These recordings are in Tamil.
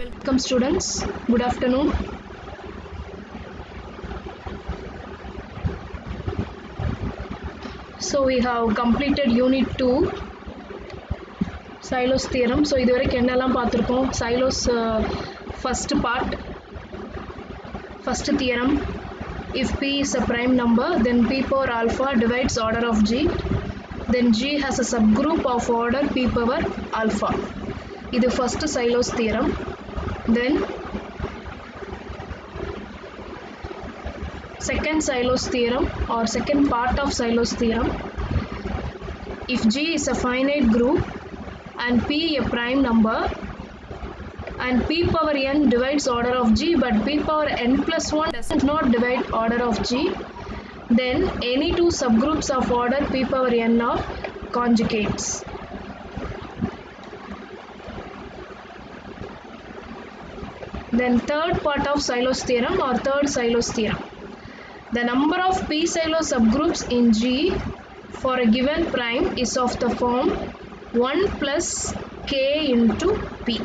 Welcome students, good afternoon. So we have completed unit 2 Sylow's theorem. So இதுவரைக்கும் என்னெல்லாம் பார்த்திருக்கோம்? Sylow's first part, first theorem. If P is a prime number, then P power alpha divides order of G. Then G has a subgroup of order P power alpha. இது first Sylow's theorem. Then second Sylow's theorem or second part of Sylow's theorem. If G is a finite group and P a prime number and P power n divides order of G but P power n plus 1 does not divide order of G, then any two subgroups of order P power n are conjugates. Then third part of Sylow's theorem or third Sylow's theorem. The number of P Sylow subgroups in G for a given prime is of the form 1 plus k into P.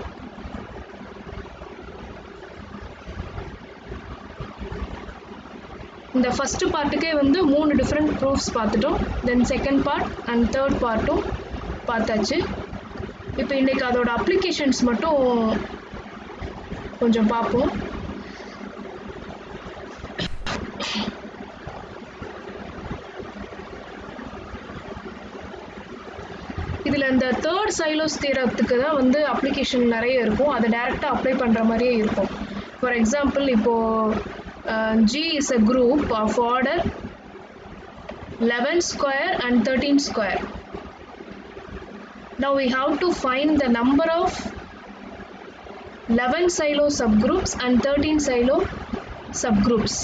இந்த first பார்ட்டுக்கே வந்து 3 different proofs பார்த்துட்டோம். Then second part and third partum பார்த்தாச்சு. இப்போ இன்னைக்கு அதோட applications மட்டும் கொஞ்சம் பார்ப்போம். இதில் இந்த தேர்ட் சைலோஸ் தியரத்துக்கு தான் வந்து அப்ளிகேஷன் நிறைய இருக்கும், அதை டைரெக்டாக அப்ளை பண்ணுற மாதிரியே இருக்கும். ஃபார் எக்ஸாம்பிள் இப்போது G is a group of order 11 square and 13 square. Now we have to find the number of 11 Sylow subgroups and 13 Sylow subgroups.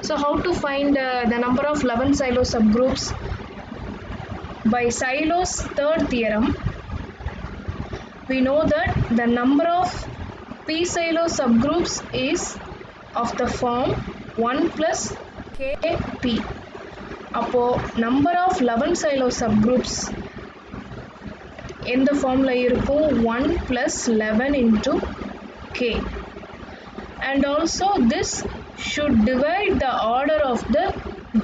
So how to find the number of 11 Sylow subgroups? By Sylow's third theorem, we know that the number of P Sylow subgroups is of the form 1 plus kp. அப்போ number of 11 Sylow subgroups in the formula இருக்கும் 1 plus 11 into k. And also this should divide the order of the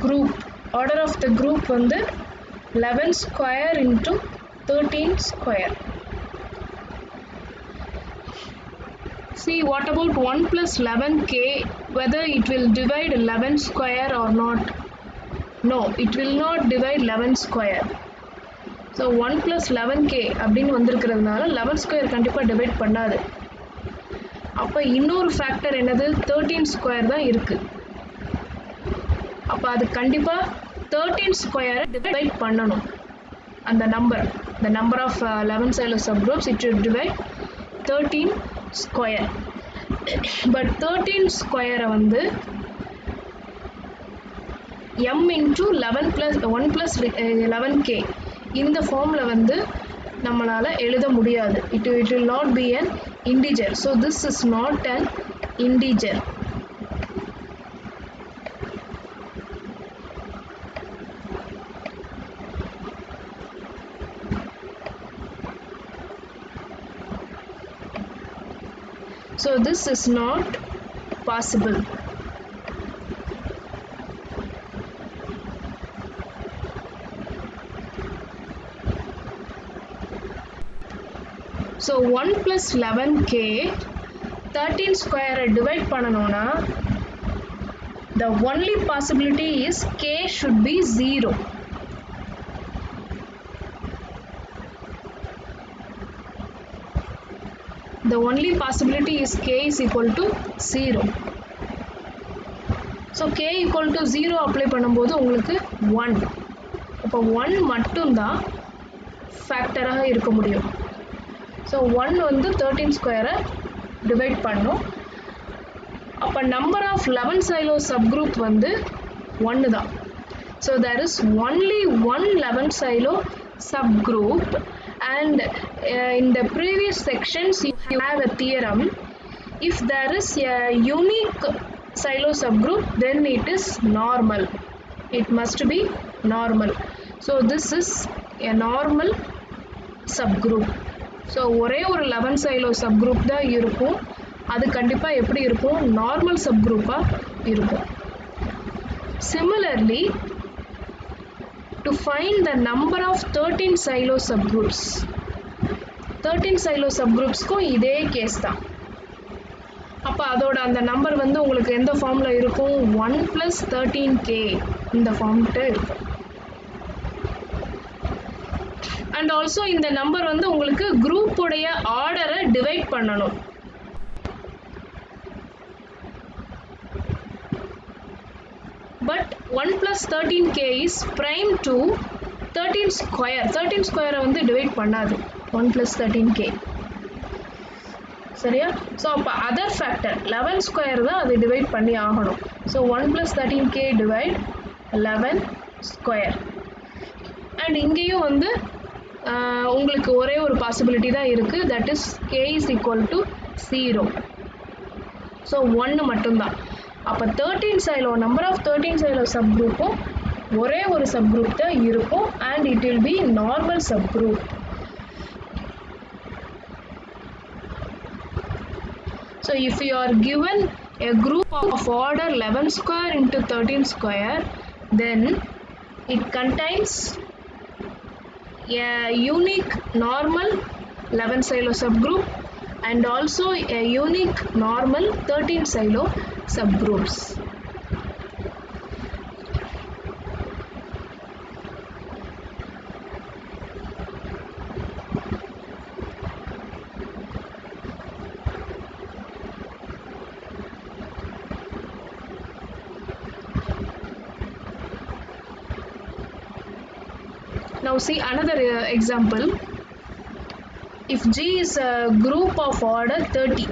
group. Order of the group வந்து 11 square into 13 square. See, what about 1 plus 11k, whether it will divide 11 square or not? No, it will not divide 11 square. So 1 plus 11k அப்படின்னு வந்திருக்கிறதுனால 11 square கண்டிப்பாக டிவைட் பண்ணாது. அப்போ இன்னொரு ஃபேக்டர் என்னது, 13 ஸ்கொயர் தான் இருக்குது. அப்போ அது கண்டிப்பாக 13 ஸ்கொயரை டிவைட் பண்ணணும். அந்த number, the number of 11 Sylow subgroups, it should divide 13 square. But 13 ஸ்கொயரை வந்து m into 11 plus 1 plus 11k இந்த ஃபார்மில் வந்து நம்மளால் எழுத முடியாது. It will not be an integer. So this is not an integer. So this is not possible. So 1 plus 11k 13 square divide பண்ணனும்னா the only possibility is k should be 0. The only possibility is k is equal to 0. So k equal to 0 apply பண்ணும்போது உங்களுக்கு 1. அப்போ 1 மட்டும்தான் ஃபேக்டராக இருக்க முடியும். ஸோ 1 வந்து 13 ஸ்கொயரை டிவைட் பண்ணும். அப்போ நம்பர் ஆஃப் 11 Sylow subgroup வந்து 1 தான். So there is only one 11 Sylow subgroup. And in the previous sections you have a theorem, if there is a unique Sylow subgroup then it is normal. It must be normal. So this is a normal subgroup. So ஒரே ஒரு 11 சைலோ சப்குரூப் தான் இருக்கும். அது கண்டிப்பாக எப்படி இருக்கும்? நார்மல் சப்குரூப்பாக இருக்கும். Similarly, to find the number of 13 silo subgroups, 13 silo subgroupsக்கும் இதே கேஸ் தான். அப்போ அதோட அந்த நம்பர் வந்து உங்களுக்கு எந்த ஃபார்மில் இருக்கும்? 1 + 13k இந்த ஃபார்ம்கிட்ட இருக்கும். அண்ட் ஆல்சோ இந்த நம்பர் வந்து உங்களுக்கு குரூப்புடைய ஆர்டரை டிவைட் பண்ணணும். But 1 + 13k is prime to 13 square. 13 square வந்து டிவைட் பண்ணாது 1 + 13k. சரியா? ஸோ அப்போ அதர் ஃபேக்டர் 11 ஸ்கொயர் தான் அது டிவைட் பண்ணி ஆகணும். So 1 + 13k divide 11 square. And இங்கேயும் வந்து உங்களுக்கு ஒரே ஒரு பாசிபிலிட்டி தான் இருக்குது. That is k is equal to 0. So 1 மட்டும்தான். அப்போ 13 சைலோ நம்பர் ஆஃப் 13 சைலோ சப்குரூப்பும் ஒரே ஒரு சப்குரூப் தான் இருக்கும். And it will be normal subgroup. So if you are given a group of order 11 square into 13 square, then it contains a unique normal 11 silo subgroup and also a unique normal 13 silo subgroups. Now see another example. If G is a group of order 30,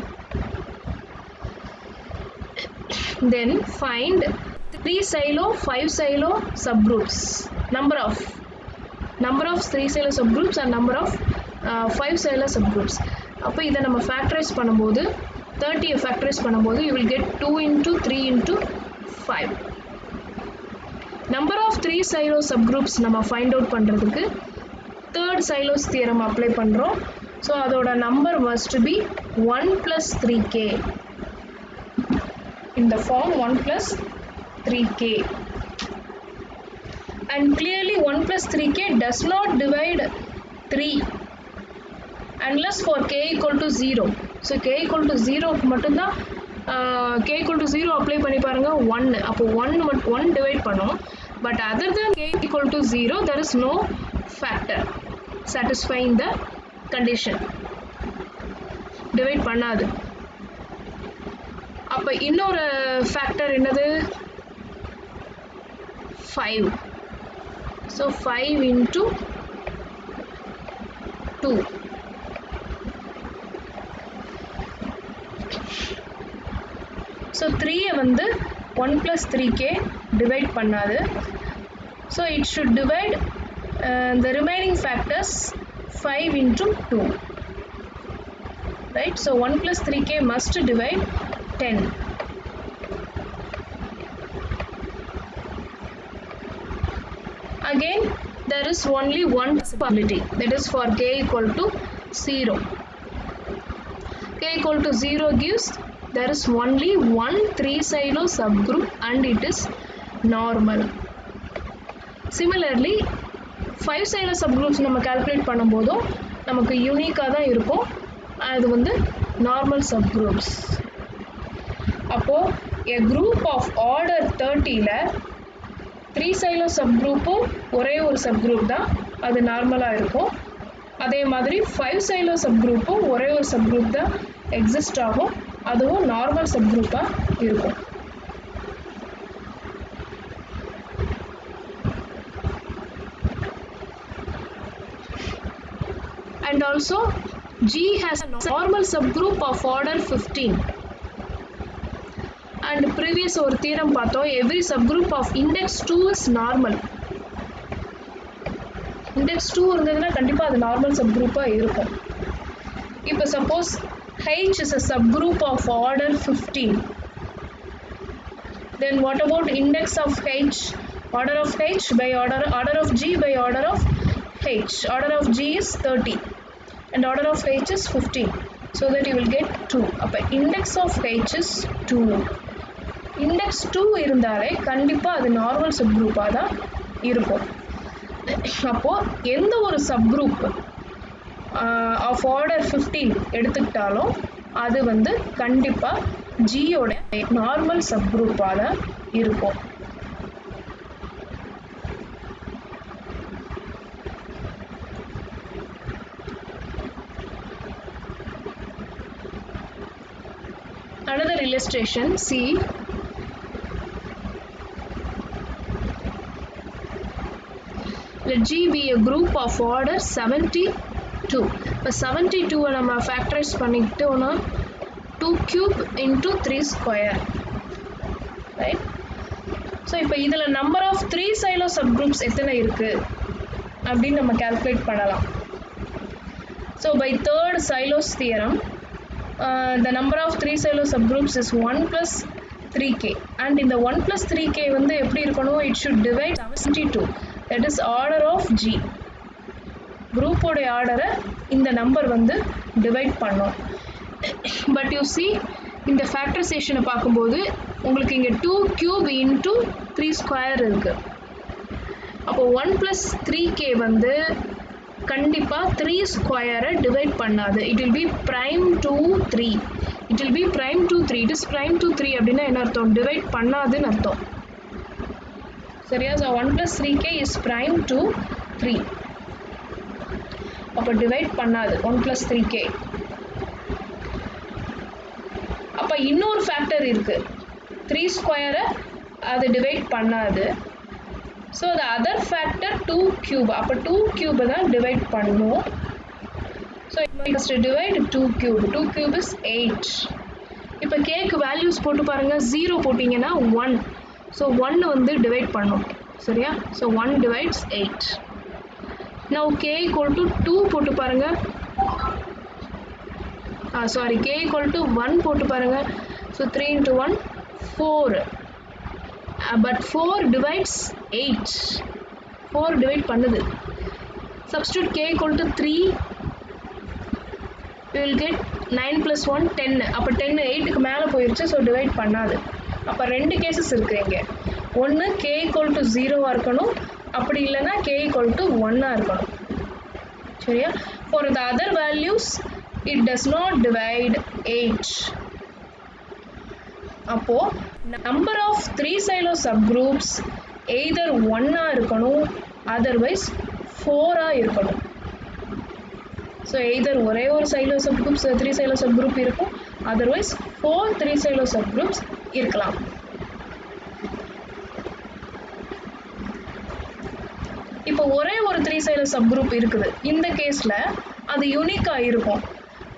then find 3 silo 5 silo subgroups. Number of 3 silo subgroups and number of 5 silo subgroups. அப்போ இதை நம்ம ஃபேக்டரைஸ் பண்ணும்போது 30 ஃபேக்டரைஸ் பண்ணும்போது you will get 2 into 3 into 5. Number of 3 Sylow subgroups நம்ம ஃபைண்ட் அவுட் பண்ணுறதுக்கு தேர்ட் சைலோஸ் தியரம் அப்ளை பண்ணுறோம். ஸோ அதோட நம்பர் மஸ்ட் பி 1 + 3k. இந்த form 1 + 3k. And clearly 1 + 3k does not divide 3 unless for k = 0. So k = 0 மட்டும்தான் k = 0 அப்ளை பண்ணி பாருங்கள் 1. அப்போ 1 டிவைட் பண்ணோம். But other than k = 0 there is no factor satisfying the condition. Divide பண்ணாது. அப்போ இன்னொரு ஃபேக்டர் என்னது? 5. So 5 into 2. ஸோ 3 வந்து 1 + 3k டிவைட் பண்ணாது. So it should divide the remaining factors 5 into 2. Right? So 1 + 3k must divide 10. Again, there is only one possibility, that is for k = 0. k = 0 gives there is only one 3 silo subgroup and it is normal. Similarly, 5 silo subgroups நம்ம calculate பண்ணும்போதும் நமக்கு யூனிக்காக தான் இருக்கும். அது வந்து நார்மல் சப்குரூப்ஸ். அப்போது a group of order 30ல 3 silo சப்குரூப்பும் ஒரே ஒரு சப்குரூப் தான், அது நார்மலாக இருக்கும். அதே மாதிரி 5 silo சப்குரூப்பும் ஒரே ஒரு சப்குரூப் தான் எக்ஸிஸ்ட் ஆகும், அதுவும் நார்மல் சப்குரூப்பாக இருக்கும். And also G has a normal subgroup of order 15. And previous ஒரு theorem பார்த்தோம், every subgroup of index 2 is normal. index 2 இருந்ததுன்னா கண்டிப்பாக அது நார்மல் சப்குரூப்பாக இருக்கும். இப்போ suppose H is a subgroup of order 15. Then what about index of H? Order of H by order of G by order of H. Order of G is 30. and order of H is 15, so that you will get 2. அப்போ index of H is 2. index 2 இருந்தாலே கண்டிப்பாக அது நார்மல் சப்குரூப்பாக தான் இருக்கும். அப்போது எந்த ஒரு சப்குரூப் ஆஃப் ஆர்டர் 15 எடுத்துக்கிட்டாலும் அது வந்து கண்டிப்பாக ஜியோட நார்மல் சப்குரூப்பாக தான் இருக்கும். Another illustration, see, let G be a group of order 72. இப்போ 72 நம்ம ஃபேக்டரைஸ் பண்ணிக்கிட்டோன்னா 2 cube into 3 square, right? So இப்போ இதில் நம்பர் ஆஃப் 3 சைலோ சப்குரூப்ஸ் எத்தனை இருக்குது அப்படின்னு நம்ம கால்குலேட் பண்ணலாம். So by third Sylow's theorem, the number of 3 silo subgroups is 1 plus 3k, and in the 1 plus 3k வந்து எப்படி இருக்கணும், it should divide 72, that is order of G. group ஓட ஆர்டரை இந்த நம்பர் வந்து டிவைட் பண்ணோம். பட் யூ see இந்த ஃபேக்டரைசேஷனை பார்க்கும்போது உங்களுக்கு இங்கே 2 cube into 3 ஸ்கொயர் இருக்குது. அப்போ 1 plus 3k வந்து கண்டிப்பாக 3 ஸ்கொயரை டிவைட் பண்ணாது. It will be prime to 3. It will be prime to 3. It is prime to 3 அப்படின்னா என்ன அர்த்தம், டிவைட் பண்ணாதுன்னு அர்த்தம். சரியா? So 1 plus 3k is prime to 3. அப்போ டிவைட் பண்ணாது 1 plus 3k. அப்போ இன்னொரு ஃபேக்டர் இருக்குது, 3 ஸ்கொயரை அது டிவைட் பண்ணாது. So the other factor 2 cube, அப்போ 2 cube தான் டிவைட் பண்ணும். So first divide 2 cube. 2 cube is 8. இப்போ கேக்கு வேல்யூஸ் போட்டு பாருங்கள். 0 போட்டிங்கன்னா 1. ஸோ 1 வந்து டிவைட் பண்ணும். சரியா? So 1 divides 8. now k equal to 2 போட்டு பாருங்கள். சாரி, k equal to 1 போட்டு பாருங்கள். So 3 into 1 4. but 4 divides 8. 4 divide பண்ணுது. substitute k equal to 3, we will get 9 plus 1 10. அப்போ 10 8க்கு மேலே போயிடுச்சு. ஸோ டிவைட் பண்ணாது. அப்போ ரெண்டு கேசஸ் இருக்குது இங்கே. ஒன்று k equal to 0 இருக்கணும், அப்படி இல்லைன்னா k equal to 1 இருக்கணும். சரியா? for the other values it does not divide 8. அப்போ number of 3 silo subgroups either 1 இருக்கணும், otherwise 4 இருக்கணும். ஸோ either ஒரே ஒரு silo subgroups 3 silo subgroup இருக்கும், otherwise 4 3 silo subgroups இருக்கலாம். இப்போ ஒரே ஒரு 3 silo subgroup இருக்குது. இந்த கேஸில் அது யூனிக்காக இருக்கும்.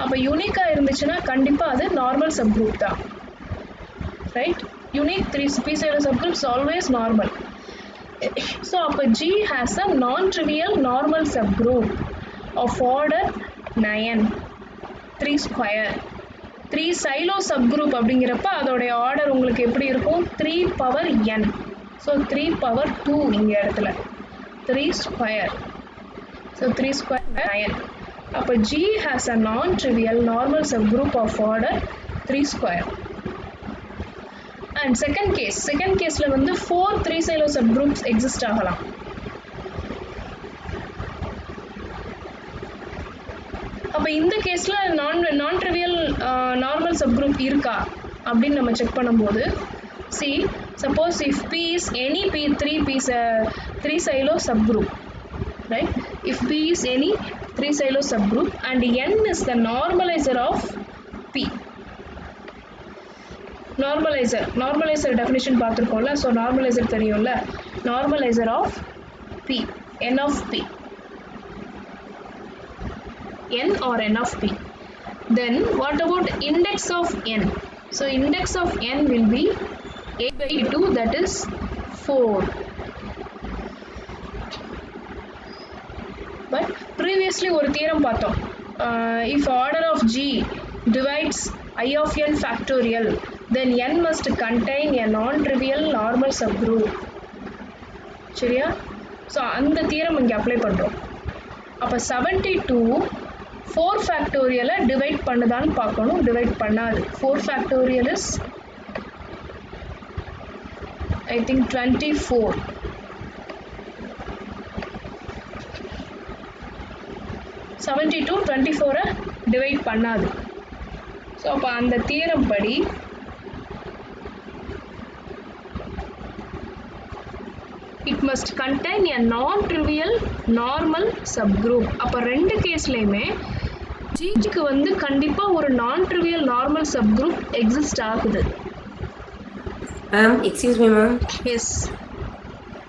அப்போ யூனிக்காக இருந்துச்சுன்னா கண்டிப்பாக அது நார்மல் சப்குரூப் தான். right? Unique 3 silo subgroups always normal. So அப்போ G has a non-trivial normal subgroup of order 9, 3 square. 3 silo subgroup அப்படிங்கிறப்ப அதோடைய ஆர்டர் உங்களுக்கு எப்படி இருக்கும், 3 power n. ஸோ 3 power 2 இங்கே இடத்துல 3 square. So 3 square 9. அப்போ G has a non-trivial normal subgroup of order 3 square. and second caseல வந்து 4 3 silo subgroups exist ஆகலாம். அப்போ இந்த கேஸில் நான் ட்ரிவியல் நார்மல் சப்குரூப் இருக்கா அப்படின்னு நம்ம செக் பண்ணும்போது, see, suppose if P is any P 3 silo subgroup, right? If P is any 3 silo subgroup and N is the normalizer of P. Normalizer definition பார்த்துருக்கோம்ல. ஸோ நார்மலைசர் தெரியும்ல, normalizer of P, N of P, N or N of P. Then what about index of N? So index of N will be 8/2, that is 4. But previously ஒரு தியரம் பார்த்தோம், if order of G divides I of n factorial, then n must contain a non-trivial normal subgroup. சரியா? ஸோ அந்த தியரம் இங்கே அப்ளை பண்ணுறோம். அப்போ 72 4 ஃபேக்டோரியலை டிவைட் பண்ணுதான்னு பார்க்கணும். டிவைட் பண்ணாது. 4 factorial is I think 24. 72 24 divide பண்ணாது. ஸோ அப்போ அந்த தியரம் படி it must contain a non-trivial normal subgroup. அப்போ ரெண்டு கேஸ்லையுமே ஜிக்கு வந்து கண்டிப்பாக ஒரு non-trivial normal subgroup எக்ஸிஸ்ட் ஆகுது. Ma'am, excuse me, ma'am. Yes.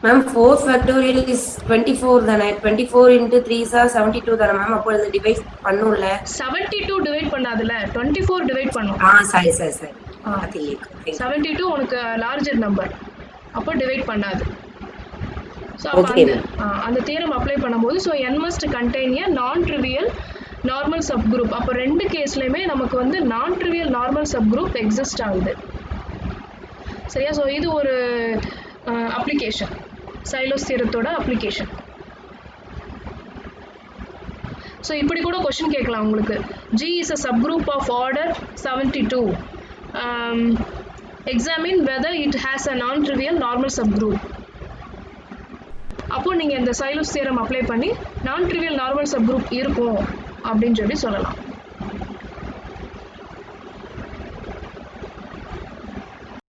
Ma'am, 4 factorial is 24 தானே? 24 into 3 is 72 தானே ma'am? அப்போ இது டிவைட் பண்ணும்ல? 72 டிவைட் பண்ணாதுல, 24 டிவைட் பண்ணும். சரி. 72 உனக்கு லார்ஜர் நம்பர், அப்போ டிவைட் பண்ணாது. ஸோ அந்த தியரம் அப்ளை பண்ணும்போது so n must contain a non-trivial normal subgroup. அப்போ ரெண்டு கேஸ்லையுமே நமக்கு வந்து non-trivial normal subgroup எக்ஸிஸ்ட் ஆகுது. சரியா? ஸோ இது ஒரு அப்ளிகேஷன், சைலோஸ் தியரத்தோட அப்ளிகேஷன். ஸோ இப்படி கூட கொஷின் கேட்கலாம் உங்களுக்கு. G is a subgroup of order 72. Examine whether it has a non-trivial normal subgroup. அப்போ நீங்கள் இந்த சைலோஸ் தியரம் அப்ளை பண்ணி non-trivial normal subgroup இருக்கும் அப்படின்னு சொல்லி சொல்லலாம்.